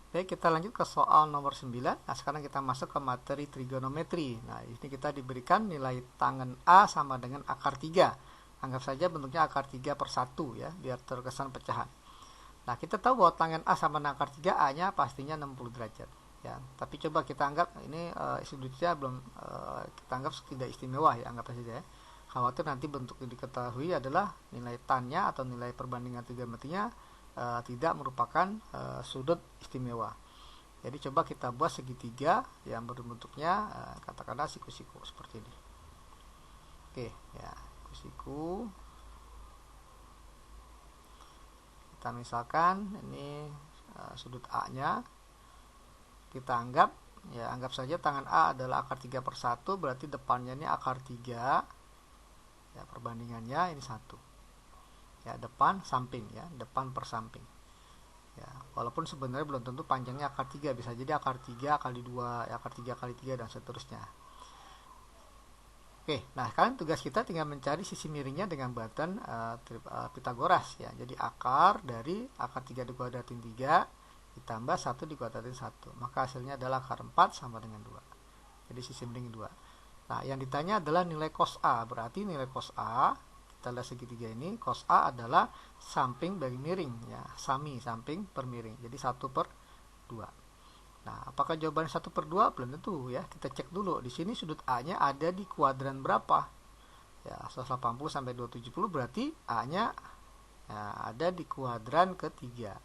Baik, kita lanjut ke soal nomor 9. Nah, sekarang kita masuk ke materi trigonometri. Nah, ini kita diberikan nilai tangen A sama dengan akar 3. Anggap saja bentuknya akar 3 per 1 ya, biar terkesan pecahan. Nah, kita tahu bahwa tangen A sama dengan akar 3, A-nya pastinya 60 derajat. Ya, tapi coba kita anggap ini sudutnya belum kita anggap tidak istimewa ya, anggap saja ya. Khawatir nanti bentuk yang diketahui adalah nilai tannya atau nilai perbandingan trigonometrinya tidak merupakan sudut istimewa. Jadi coba kita buat segitiga yang berbentuknya katakanlah siku-siku seperti ini. Oke, ya, siku. Kita misalkan ini sudut A-nya. Kita anggap saja tangan A adalah akar 3 per 1, berarti depannya ini akar 3. Ya, perbandingannya ini 1. Ya, depan samping ya, depan per samping ya, walaupun sebenarnya belum tentu panjangnya akar 3, bisa jadi akar 3 kali 2 ya, akar 3 kali 3 dan seterusnya. Oke, nah sekarang tugas kita tinggal mencari sisi miringnya dengan batan Pitagoras ya. Jadi akar dari akar 3 dikuadratin 3 ditambah 1 dikuadratin 1, maka hasilnya adalah akar 4 sama dengan 2. Jadi sisi miring 2. Nah, yang ditanya adalah nilai cos A, berarti nilai cos A, kita lihat segitiga ini, cos A adalah samping bagi miring ya, sami samping per miring, jadi 1 per 2. Nah, apakah jawabannya 1 per 2? Belum tentu ya, kita cek dulu. Di sini sudut A nya ada di kuadran berapa ya, 180 sampai 270, berarti A nya ya, ada di kuadran ketiga.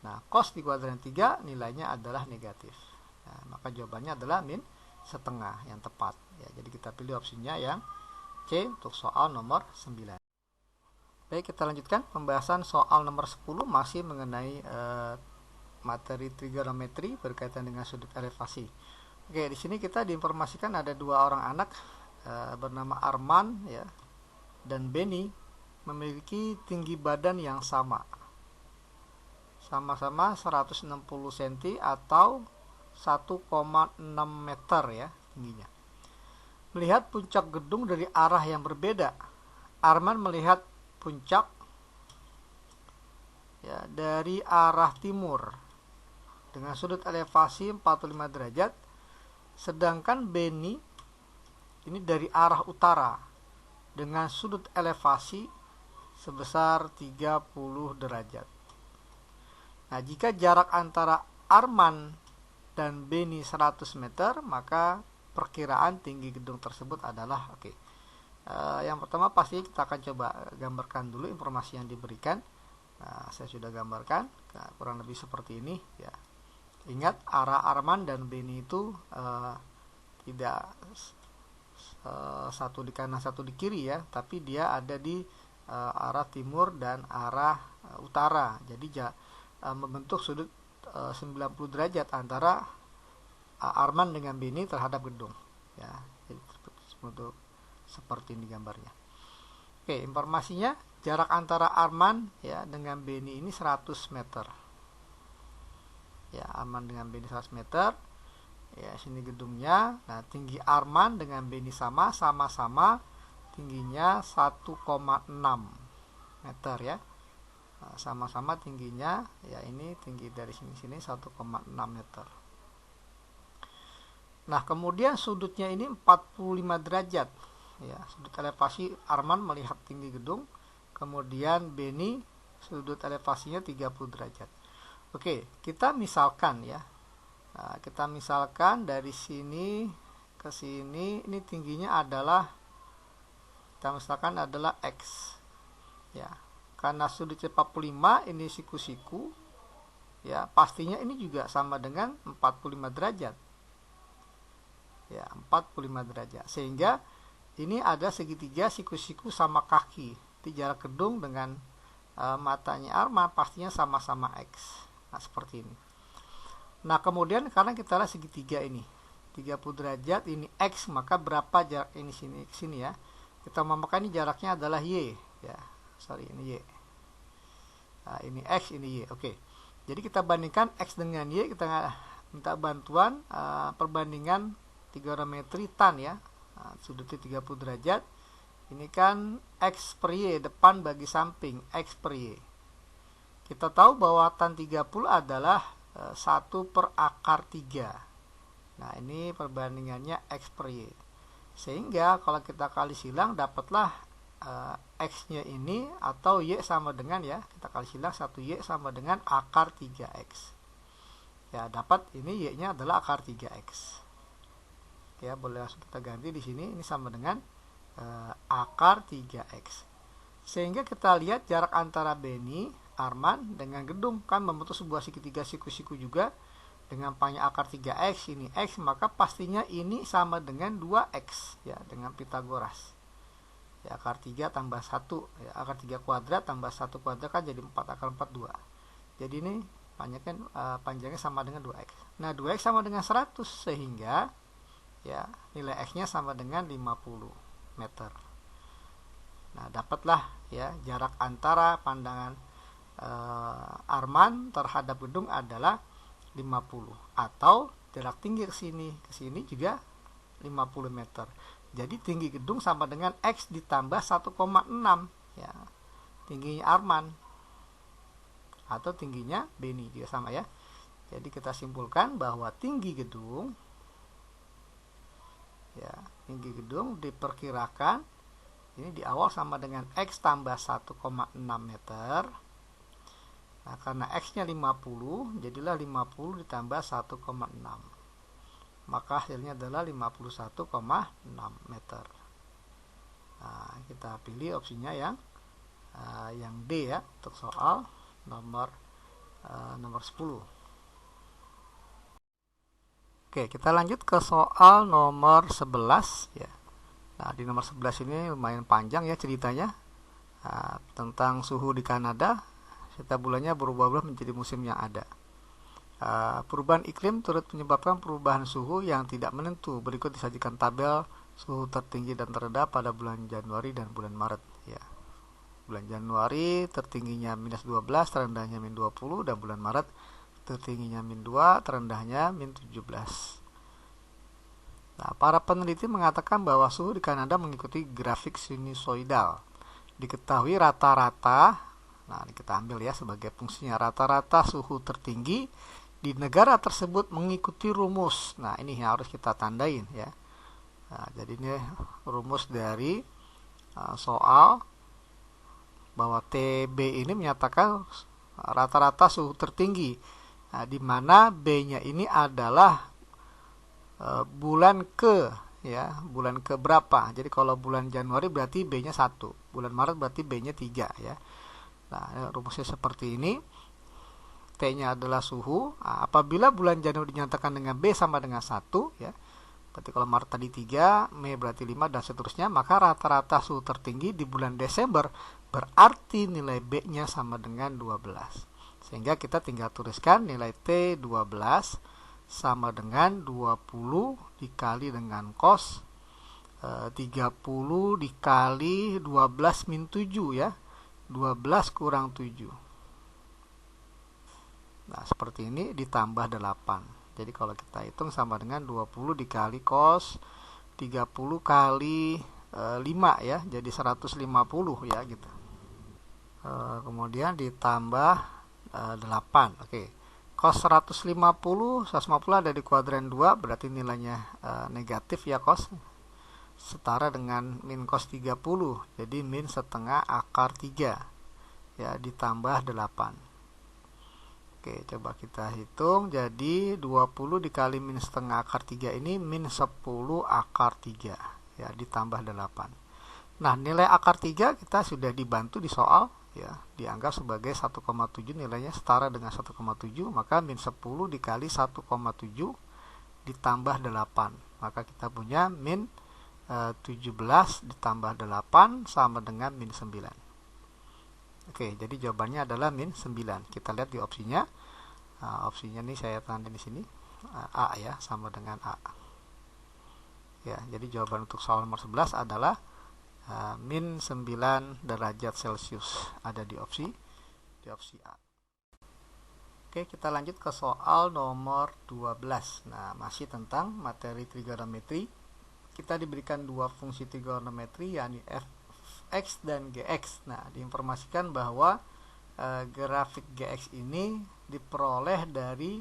Nah, cos di kuadran 3 nilainya adalah negatif. Nah, maka jawabannya adalah min setengah yang tepat ya. Jadi kita pilih opsinya yang C untuk soal nomor 9. Baik, kita lanjutkan pembahasan soal nomor 10 masih mengenai materi trigonometri berkaitan dengan sudut elevasi. Oke, di sini kita diinformasikan ada dua orang anak bernama Arman ya dan Benny memiliki tinggi badan yang sama-sama 160 cm atau 1,6 meter ya tingginya. Melihat puncak gedung dari arah yang berbeda. Arman melihat puncak ya dari arah timur dengan sudut elevasi 45 derajat, sedangkan Benny ini dari arah utara dengan sudut elevasi sebesar 30 derajat. Nah, jika jarak antara Arman dan Benny 100 meter, maka perkiraan tinggi gedung tersebut adalah yang pertama pasti kita akan coba gambarkan dulu informasi yang diberikan. Nah, saya sudah gambarkan kurang lebih seperti ini ya. Ingat, arah Arman dan Benny itu tidak satu di kanan satu di kiri ya, tapi dia ada di arah timur dan arah utara. Jadi membentuk sudut 90 derajat antara Arman dengan Benny terhadap gedung ya. Jadi bentuk seperti ini gambarnya. Oke, informasinya jarak antara Arman ya dengan Benny ini 100 meter. Ya, Arman dengan Benny 100 meter. Ya, sini gedungnya. Nah, tinggi Arman dengan Benny sama-sama tingginya 1,6 meter ya. Nah, sama-sama tingginya ya, ini tinggi dari sini 1,6 meter. Nah, kemudian sudutnya ini 45 derajat ya. Sudut elevasi Arman melihat tinggi gedung, kemudian Benny sudut elevasinya 30 derajat. Oke, kita misalkan ya. Nah, kita misalkan dari sini ke sini ini tingginya adalah kita misalkan adalah X ya. Karena sudutnya 45, ini siku-siku ya, pastinya ini juga sama dengan 45 derajat. Ya, 45 derajat. Sehingga ini ada segitiga siku-siku sama kaki. Di jarak gedung dengan matanya Arman pastinya sama-sama X. Nah, seperti ini. Nah, kemudian karena kita lihat segitiga ini 30 derajat, ini X, maka berapa jarak ini sini ke sini ya. Kita memakai ini jaraknya adalah Y ya. Sorry, ini Y. Nah, ini X, ini Y. Oke. Jadi kita bandingkan X dengan Y, kita minta bantuan perbandingan trigonometri tan ya. Nah, sudutnya 30 derajat. Ini kan X per Y, depan bagi samping, X per Y. Kita tahu bahwa tan 30 adalah 1 per akar 3. Nah, ini perbandingannya X per Y. Sehingga kalau kita kali silang, dapatlah X-nya ini atau Y sama dengan, ya, kita kali silang 1Y sama dengan akar 3X. Ya, dapat ini Y-nya adalah akar 3X. Ya, boleh langsung kita ganti di sini, ini sama dengan akar 3X. Sehingga kita lihat jarak antara Benny, Arman dengan gedung kan membentuk sebuah segitiga siku-siku juga dengan panjang akar 3X, ini X, maka pastinya ini sama dengan 2X, ya, dengan Pitagoras. Ya, akar 3 tambah 1, ya, akar 3 kuadrat tambah 1 kuadrat kan jadi 4, akar 4 2. Jadi ini panjangnya sama dengan 2X. Nah, 2X sama dengan 100, sehingga, ya, nilai X-nya sama dengan 50 meter. Nah, dapatlah, ya, jarak antara pandangan Arman terhadap gedung adalah 50, atau jarak tinggi ke sini juga 50 meter. Jadi tinggi gedung sama dengan X ditambah 1,6, ya, tingginya Arman atau tingginya Benny juga sama, ya. Jadi kita simpulkan bahwa tinggi gedung, ya, tinggi gedung diperkirakan ini di awal sama dengan X tambah 1,6 meter. Nah, karena X-nya 50, jadilah 50 ditambah 1,6. Maka hasilnya adalah 51,6 meter. Nah, kita pilih opsinya yang D, ya, untuk soal nomor 10. Oke, kita lanjut ke soal nomor 11, ya. Nah, di nomor 11 ini lumayan panjang, ya, ceritanya. Tentang suhu di Kanada. Setiap bulannya berubah-ubah menjadi musim yang ada. Perubahan iklim turut menyebabkan perubahan suhu yang tidak menentu. Berikut disajikan tabel suhu tertinggi dan terendah pada bulan Januari dan bulan Maret. Ya. Bulan Januari tertingginya -12, terendahnya -20, dan bulan Maret tertingginya -2, terendahnya -17. Nah, para peneliti mengatakan bahwa suhu di Kanada mengikuti grafik sinusoidal. Diketahui rata-rata, nah, ini kita ambil, ya, sebagai fungsinya, rata-rata suhu tertinggi di negara tersebut mengikuti rumus. Nah, ini yang harus kita tandain, ya. Nah, jadi ini rumus dari soal bahwa TB ini menyatakan rata-rata suhu tertinggi, nah, di mana B-nya ini adalah bulan ke, ya, bulan ke berapa. Jadi kalau bulan Januari berarti B-nya 1, bulan Maret berarti B-nya 3, ya. Nah, rumusnya seperti ini. T-nya adalah suhu. Nah, apabila bulan Januari dinyatakan dengan B sama dengan 1, ya, berarti kalau Maret tadi 3, Mei berarti 5, dan seterusnya, maka rata-rata suhu tertinggi di bulan Desember berarti nilai B-nya sama dengan 12. Sehingga kita tinggal tuliskan nilai T 12 sama dengan 20 dikali dengan cos 30 dikali 12 min 7, ya. 12 kurang 7. Nah, seperti ini ditambah 8. Jadi kalau kita hitung sama dengan 20 dikali cos 30 kali 5, ya. Jadi 150, ya, gitu. Kemudian ditambah 8. Oke. Cos 150 ada di kuadran 2, berarti nilainya negatif, ya, cos. Setara dengan min cos 30, jadi min setengah akar 3, ya, ditambah 8. Oke, coba kita hitung. Jadi 20 dikali min setengah akar 3 ini min 10 akar 3, ya, ditambah 8. Nah, nilai akar 3 kita sudah dibantu di soal, ya, dianggap sebagai 1,7, nilainya setara dengan 1,7, maka min 10 dikali 1,7 ditambah 8, maka kita punya min 17 ditambah 8 sama dengan min 9. Oke, jadi jawabannya adalah min 9. Kita lihat di opsinya. Opsinya ini saya tanda di sini. A, ya, sama dengan A. Ya, jadi jawaban untuk soal nomor 11 adalah min 9 derajat Celcius. Ada di opsi A. Oke, kita lanjut ke soal nomor 12. Nah, masih tentang materi trigonometri. Kita diberikan dua fungsi trigonometri, yakni f(x) dan gx. Nah, diinformasikan bahwa grafik gx ini diperoleh dari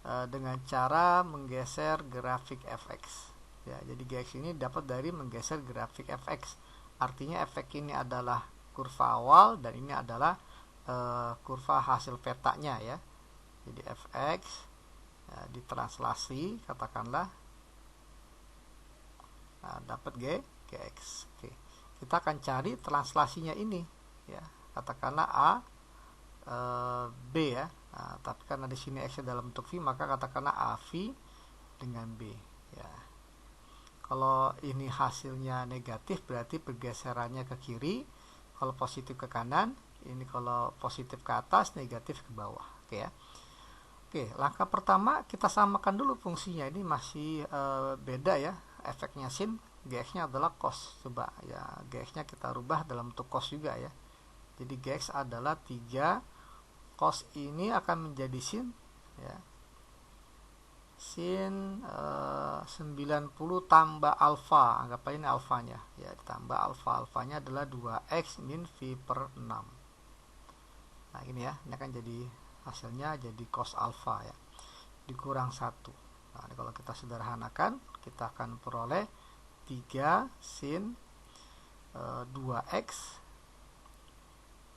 dengan cara menggeser grafik fx. Ya, jadi Gx ini dapat dari menggeser grafik fx. Artinya efek ini adalah kurva awal dan ini adalah kurva hasil petanya ya. Jadi fx ya, ditranslasi katakanlah dapat Gx. Oke. Kita akan cari translasinya ini ya. Katakanlah A B ya. Nah, tapi karena di sini x dalam bentuk V, maka katakanlah AV dengan B ya. Kalau ini hasilnya negatif berarti pergeserannya ke kiri, kalau positif ke kanan, ini kalau positif ke atas, negatif ke bawah. Oke ya. Oke, langkah pertama kita samakan dulu fungsinya. Ini masih beda ya. Efeknya sin, Gx-nya adalah cos. Coba ya, Gx-nya kita rubah dalam bentuk cos juga ya. Jadi Gx adalah 3, cos ini akan menjadi sin ya. Sin 90 tambah alfa, anggap aja ini alfanya ya, ditambah alfanya adalah 2x min V per 6. Nah ini ya, ini akan jadi hasilnya jadi cos alfa ya, dikurang 1. Nah ini kalau kita sederhanakan, kita akan peroleh 3 sin 2x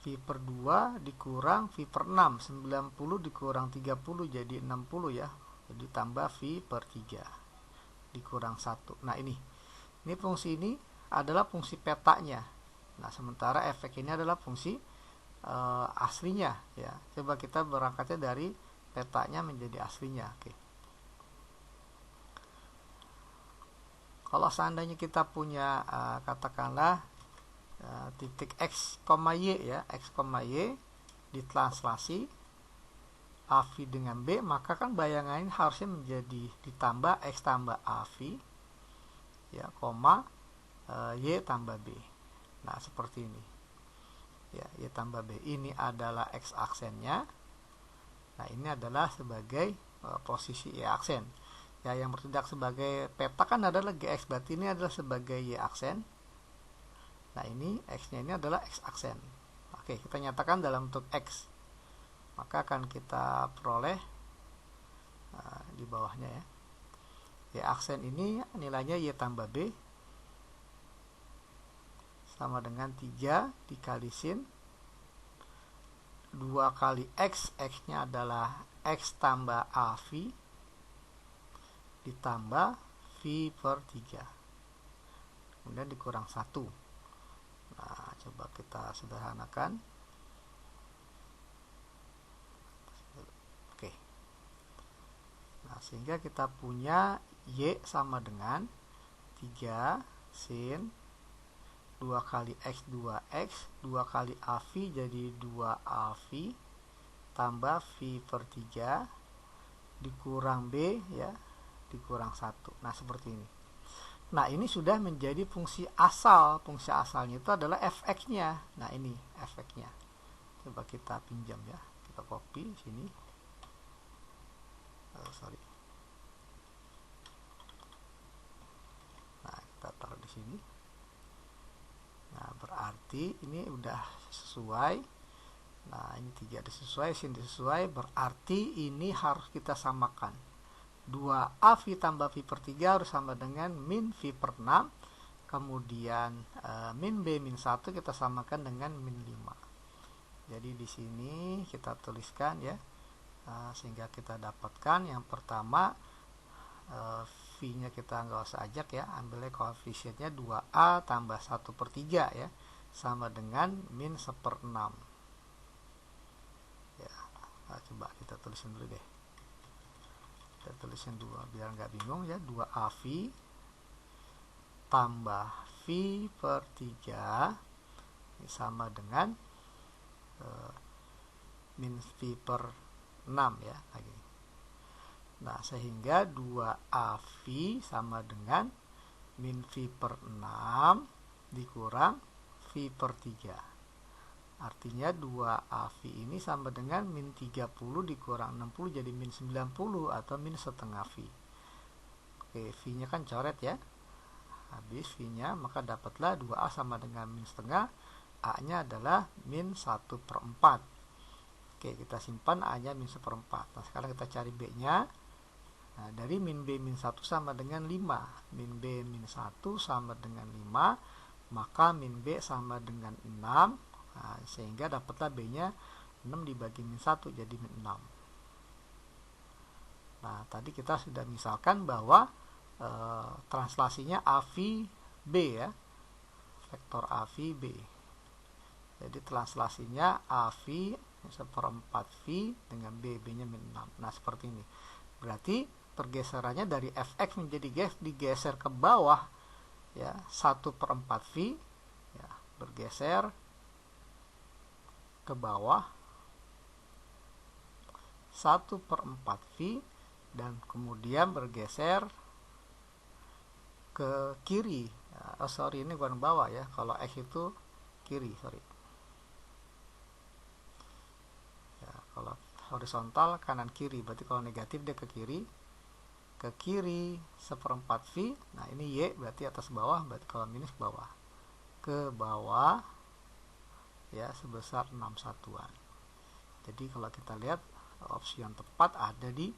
V per 2 dikurang V per 6, 90 dikurang 30 jadi 60 ya, jadi tambah V per 3 dikurang 1. Nah ini fungsi ini adalah fungsi petanya. Nah sementara efek ini adalah fungsi aslinya ya. Coba kita berangkatnya dari petanya menjadi aslinya. Oke. Kalau seandainya kita punya katakanlah titik x, y ya, x, y ditranslasi AV dengan B, maka kan bayangan ini harusnya menjadi ditambah x tambah AV ya, y tambah B. Nah seperti ini ya, y tambah B ini adalah x aksennya. Nah ini adalah sebagai posisi y aksen ya, yang bertindak sebagai peta kan adalah Gx, berarti ini adalah sebagai y aksen. Nah ini x-nya ini adalah x aksen. Oke, kita nyatakan dalam bentuk x, maka akan kita peroleh di bawahnya ya, y aksen ini nilainya y tambah b sama dengan 3 dikali sin 2 kali x, x-nya adalah x tambah AV ditambah V per 3 kemudian dikurang 1. Nah, coba kita sederhanakan. Oke. Nah, sehingga kita punya y sama dengan 3 sin 2 kali x 2x 2 kali AV jadi 2AV tambah V per 3 dikurang B ya, dikurang 1. Nah, seperti ini. Nah ini sudah menjadi fungsi asal. Fungsi asalnya itu adalah fx-nya. Nah ini fx-nya. Coba kita pinjam ya. Kita copy sini. Nah kita taruh di sini. Nah berarti ini udah sesuai. Nah ini 3 disesuai, sin disesuai. Berarti ini harus kita samakan. 2AV tambah V per 3 harus sama dengan min V per 6. Kemudian min B min 1 kita samakan dengan min 5. Jadi di sini kita tuliskan ya, sehingga kita dapatkan yang pertama V-nya kita nggak usah ajak ya, ambilnya koefisiennya 2A tambah 1 per 3 ya, sama dengan min 1/6 ya. Nah, coba kita tulisin dulu deh. Kita tulisin 2 biar nggak bingung ya, 2AV tambah V per 3 ini sama dengan min V per 6 ya lagi. Nah sehingga 2AV sama dengan min V per 6 dikurang V per 3. Artinya 2AV ini sama dengan min 30 dikurang 60 jadi min 90 atau min setengah V. Oke, V-nya kan coret ya. Habis V-nya, maka dapatlah 2A sama dengan min setengah. A-nya adalah min 1/4. Oke, kita simpan A-nya min 1/4. Nah, sekarang kita cari B-nya. Nah, dari min B min 1 sama dengan 5. Min B min 1 sama dengan 5. Maka min B sama dengan 6. Nah, sehingga dapatlah B-nya 6 dibagi min 1, jadi min 6. Nah, tadi kita sudah misalkan bahwa translasinya AV B ya. Vektor AV B. Jadi translasinya AV 1/4 V dengan B, B-nya min 6. Nah, seperti ini. Berarti pergeserannya dari Fx menjadi digeser ke bawah ya, 1/4 V ya, bergeser ke bawah 1/4 V dan kemudian bergeser ke kiri. Oh, sorry, ini bukan bawah ya, kalau X itu kiri, sorry ya, kalau horizontal kanan kiri, berarti kalau negatif dia ke kiri 1/4 V. Nah, ini Y berarti atas bawah, berarti kalau minus bawah, ke bawah ya, sebesar 6 satuan. Jadi kalau kita lihat opsi yang tepat ada di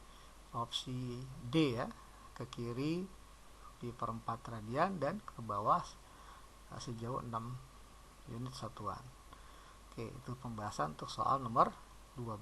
opsi D ya, ke kiri pi/4 radian dan ke bawah sejauh 6 unit satuan. Oke, itu pembahasan untuk soal nomor 12.